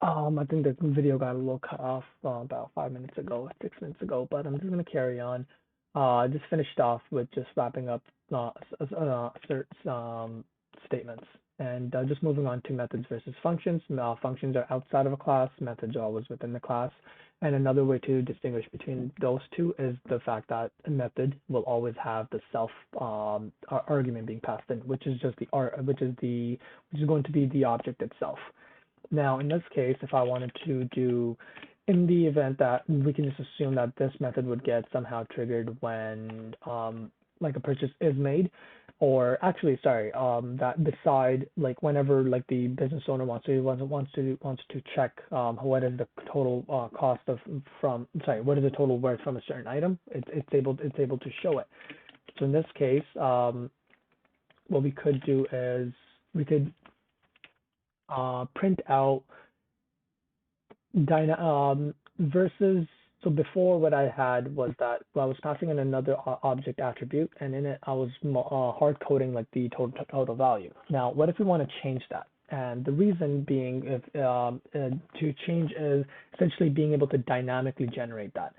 I think the video got a little cut off about 5 minutes ago, 6 minutes ago, but I'm just gonna carry on. I just finished off with just wrapping up statements and just moving on to methods versus functions. Functions are outside of a class, methods are always within the class. And another way to distinguish between those two is the fact that a method will always have the self argument being passed in, which is just which is going to be the object itself. Now, in this case, if I wanted to do, in the event that we can just assume that this method would get somehow triggered when like a purchase is made, or actually, sorry, that beside like whenever like the business owner wants to check what is the total cost of from sorry what is the total worth from a certain item, it's able to show it. So in this case, what we could do is we could print out versus. So before, what I had was that I was passing in another object attribute, and in it I was hard coding like the total value. Now, what if we want to change that? And the reason being, if to change is essentially being able to dynamically generate that.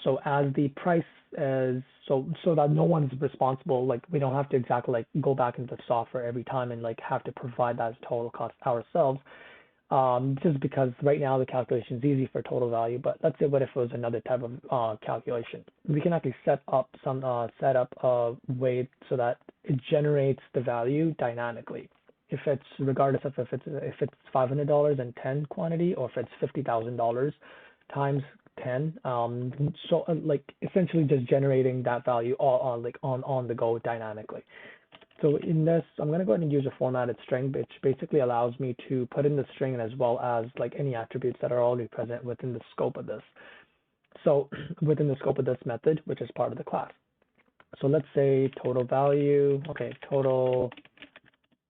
So as the price is so that no one's responsible, like we don't have to exactly like go back into the software every time and like have to provide that as total cost ourselves. Just because right now the calculation is easy for total value, but let's say what if it was another type of calculation? We can actually set up a way so that it generates the value dynamically. If it's regardless of if it's $500 and 10 quantity, or if it's $50,000 times 10, so like essentially just generating that value all like on the go dynamically. So in this, I'm going to go ahead and use a formatted string, which basically allows me to put in the string as well as like any attributes that are already present within the scope of this. So within the scope of this method, which is part of the class. So let's say total value, okay, total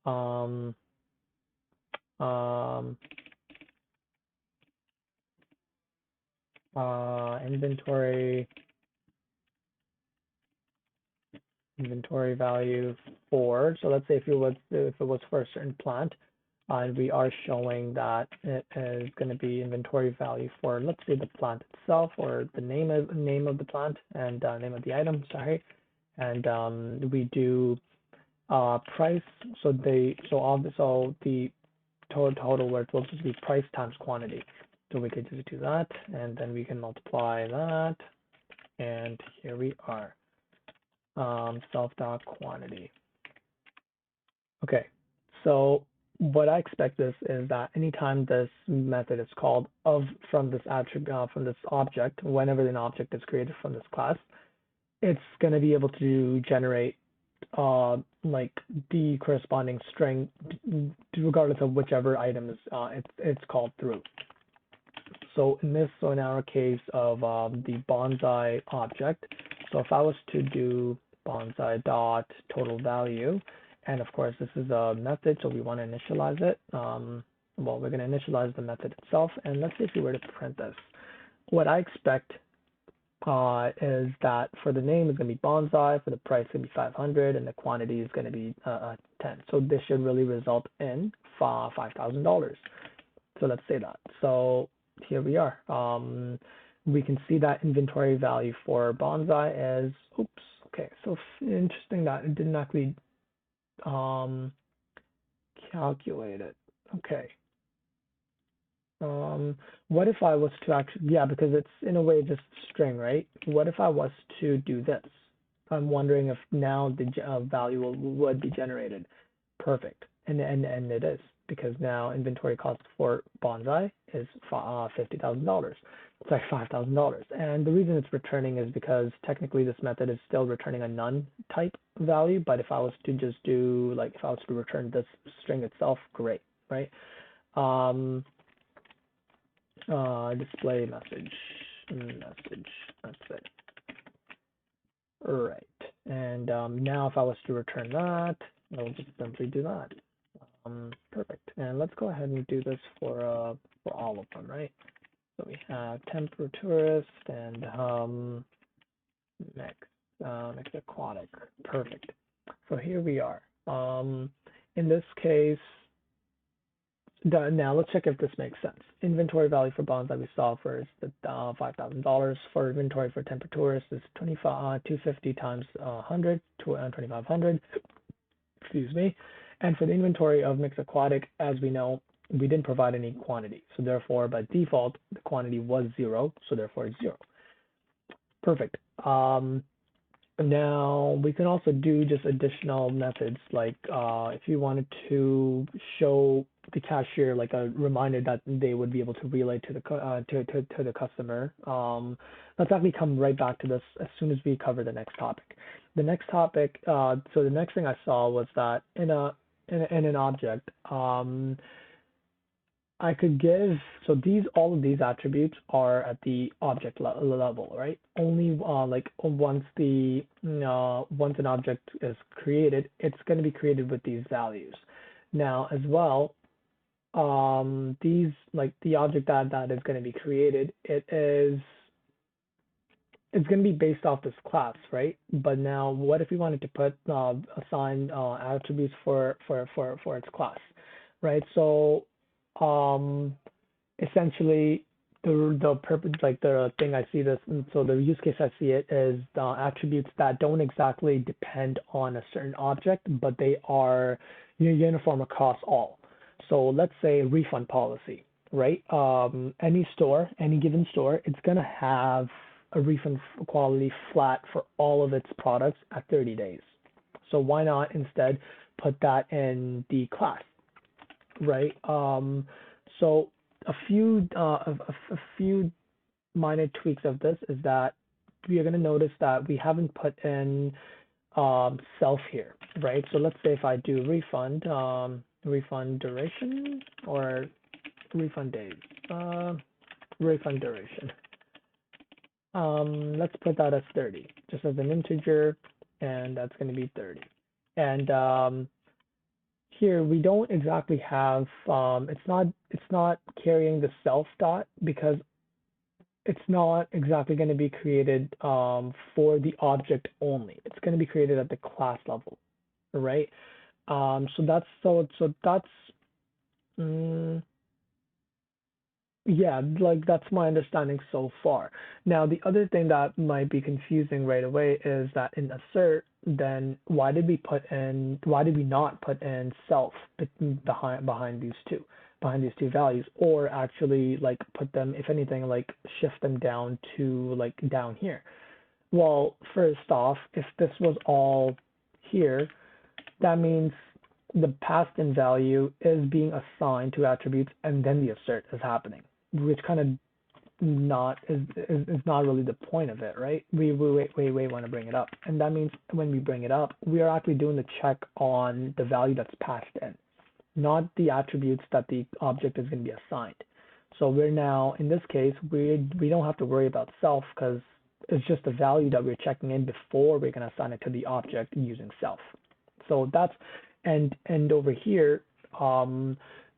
um, um, inventory value for. So let's say if it was for a certain plant, and we are showing that it is going to be inventory value for, let's say, the plant itself, or the name of the plant, and name of the item, sorry. And we do price. So the total worth will just be price times quantity. So we could just do that, and then we can multiply that, and here we are. Self dot quantity. Okay, so what I expect this is that anytime this method is called from this attribute from this object, whenever an object is created from this class, it's going to be able to generate like the corresponding string regardless of whichever item is it's called through. So in our case of the bonsai object, so if I was to do bonsai dot total value, and of course this is a method, so we want to initialize it. Well, we're going to initialize the method itself, and let's see if we were to print this. What I expect is that for the name is going to be bonsai, for the price is going to be 500, and the quantity is going to be 10. So this should really result in $5,000. So let's say that. So here we are. We can see that inventory value for bonsai is, oops, okay. So interesting that it didn't actually calculate it. Okay. What if I was to actually, yeah, because it's in a way just string, right? What if I was to do this? I'm wondering if now the value would be generated. Perfect. And it is, because now inventory cost for bonsai is $50,000. Sorry, $5,000. And the reason it's returning is because technically this method is still returning a none type value. But if I was to just do, like, if I was to return this string itself, great, right? Display message, that's it. All right. And now if I was to return that, I will just simply do that. Perfect. And let's go ahead and do this for all of them, right? So we have temperaturist and next aquatic. Perfect. So here we are. In this case, Now let's check if this makes sense. Inventory value for bonds that we saw for is the $5,000. For inventory for temperatures is 250 times 100 to 2,500. Excuse me. And for the inventory of mixed aquatic, as we know, we didn't provide any quantity. So therefore, by default, the quantity was 0. So therefore, it's 0. Perfect. Now we can also do just additional methods, like if you wanted to show the cashier like a reminder that they would be able to relay to the customer. Let's actually come right back to this as soon as we cover the next topic. The next topic, so the next thing I saw was that in an object, I could give, so all of these attributes are at the object level, right? Only like once an object is created, it's going to be created with these values. Now as well, these, like the object that is going to be created, it's going to be based off this class, right? But now what if we wanted to put assign attributes for its class, right? So essentially the purpose, like the thing I see this, so the use case I see it is the attributes that don't exactly depend on a certain object, but they are uniform across all. So let's say refund policy, right? Any given store, it's gonna have a refund quality flat for all of its products at 30 days. So why not instead put that in the class, right? So a few minor tweaks of this is that we are going to notice that we haven't put in self here, right? So let's say if I do refund, refund duration or refund days, refund duration. Let's put that as 30, just as an integer, and that's going to be 30. And here we don't exactly have, it's not carrying the self dot because it's not exactly going to be created for the object only. It's going to be created at the class level, right? So that's yeah, like that's my understanding so far. Now, the other thing that might be confusing right away is that in assert, then why did we not put in self behind these two values, or actually like put them, if anything, like shift them down to like down here? Well, first off, if this was all here, that means the passed in value is being assigned to attributes and then the assert is happening, which kind of not is not really the point of it, right? We want to bring it up, and that means when we bring it up, we are actually doing the check on the value that's passed in, not the attributes that the object is going to be assigned. So we're now, in this case, we don't have to worry about self because it's just the value that we're checking in before we're going to assign it to the object using self. So that's, and over here,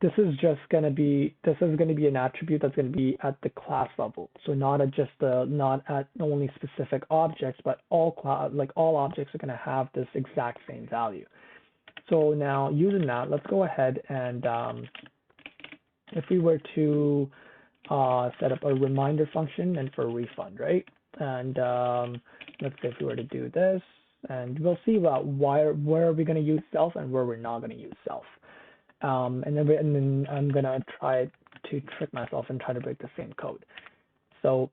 this is going to be an attribute that's going to be at the class level. So not at only specific objects, but all objects are going to have this exact same value. So now using that, let's go ahead and if we were to set up a reminder function and for refund, right? And let's say if we were to do this, and we'll see about where are we going to use self and where we're not going to use self. And then I'm going to try to trick myself and try to break the same code. So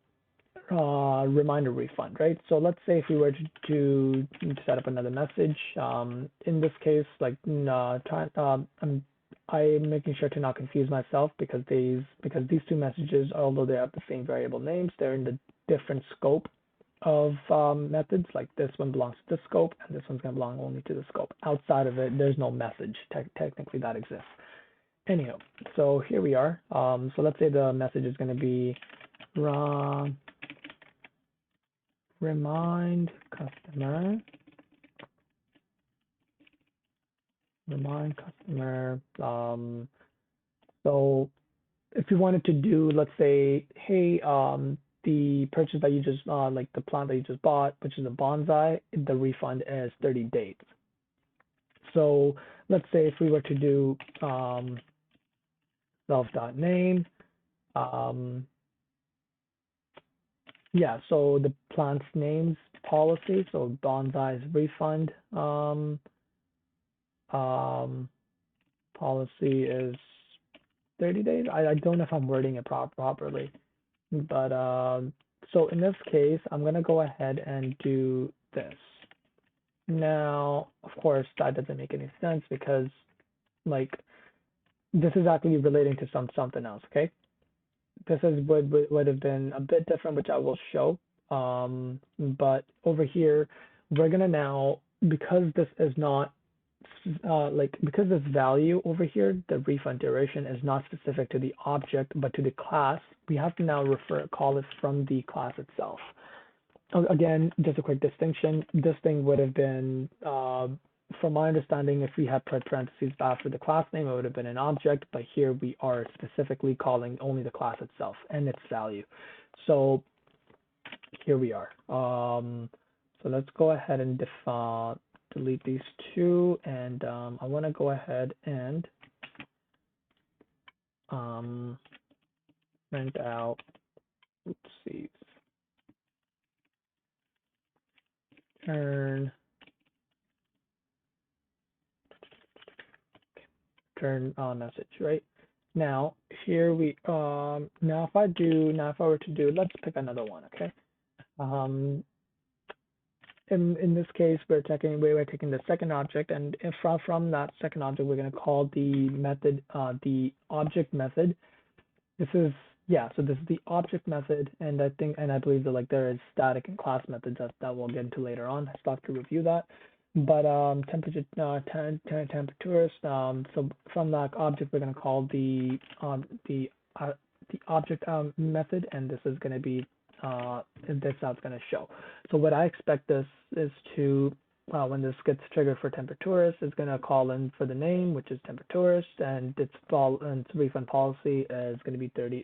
reminder refund, right? So let's say if we were to set up another message, in this case, like I'm making sure to not confuse myself because these two messages, although they have the same variable names, they're in the different scope of methods. Like this one belongs to this scope and this one's going to belong only to the scope. Outside of it, there's no message technically that exists. Anyhow, so here we are. So let's say the message is going to be remind customer. So if you wanted to do, let's say, hey, the purchase that you just like the plant that you just bought, which is a bonsai, the refund is 30 days. So let's say if we were to do self.name. Yeah, so the plant's names policy, so bonsai's refund policy is 30 days. I don't know if I'm wording it properly, but so in this case, I'm gonna go ahead and do this. Now, of course, that doesn't make any sense because like this is actually relating to something else, okay? This is would have been a bit different, which I will show. But over here, we're gonna now, because this is not because this value over here, the refund duration is not specific to the object, but to the class, we have to now call it from the class itself. Again, just a quick distinction. This thing would have been, from my understanding, if we had put parentheses after the class name, it would have been an object, but here we are specifically calling only the class itself and its value. So here we are. So let's go ahead and delete these two, and I want to go ahead and print out, oopsies, turn message, right? Now here we now if I were to do, let's pick another one, okay? In this case, we're taking the second object, and if from that second object, we're going to call the method the object method. This is so this is the object method, and I believe that like there is static and class methods that we'll get into later on. I still have to review that. But temperature temperatures. So from that object, we're going to call the object method, and this is going to be this how it's going to show. So what I expect this is to when this gets triggered for temperatures, it's going to call in for the name, which is temperatures, and its refund policy is going to be 20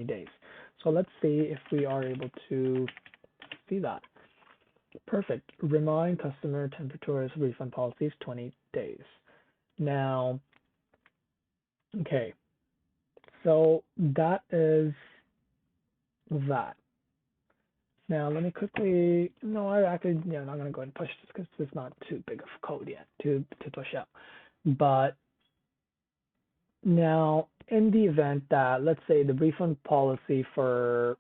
days. So let's see if we are able to see that. Perfect. Remind customer temperatures refund policies 20 days. Now, okay. So that is that. Now let me quickly, no, I actually, I'm not going to go ahead and push this because it's not too big of code yet to push out. But now in the event that, let's say the refund policy for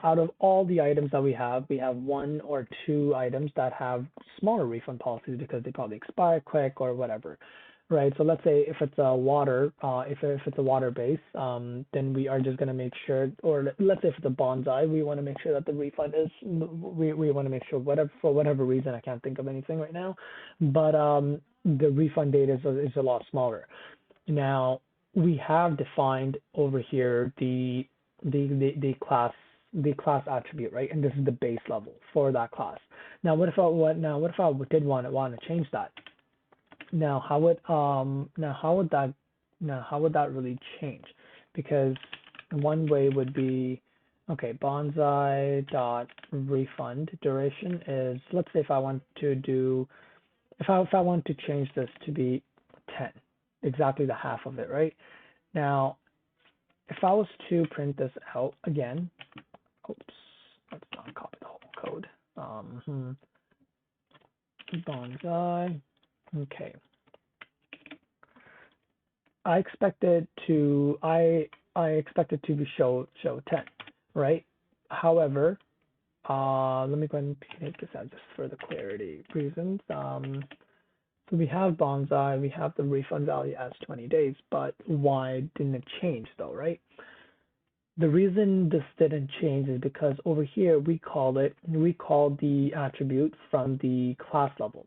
out of all the items that we have one or two items that have smaller refund policies because they probably expire quick or whatever, right? So let's say if it's a water, if it's a water base, then we are just going to make sure, or let's say if it's a bonsai, we want to make sure that the refund is, we want to make sure for whatever reason, I can't think of anything right now, but the refund date is a lot smaller. Now we have defined over here the class attribute, right? And this is the base level for that class. Now, what if I did want to change that? Now, how would that really change? Because one way would be, okay, bonsai dot refund duration is, let's say if I want to change this to be 10, exactly the half of it, right? Now, if I was to print this out again, oops, let's not copy the whole code. Bonsai, okay. I expect it to be show 10, right? However, let me go ahead and make this out just for the clarity reasons. So we have bonsai, we have the refund value as 20 days, but why didn't it change though, right? The reason this didn't change is because over here we call the attribute from the class level.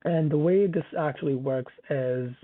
And the way this actually works is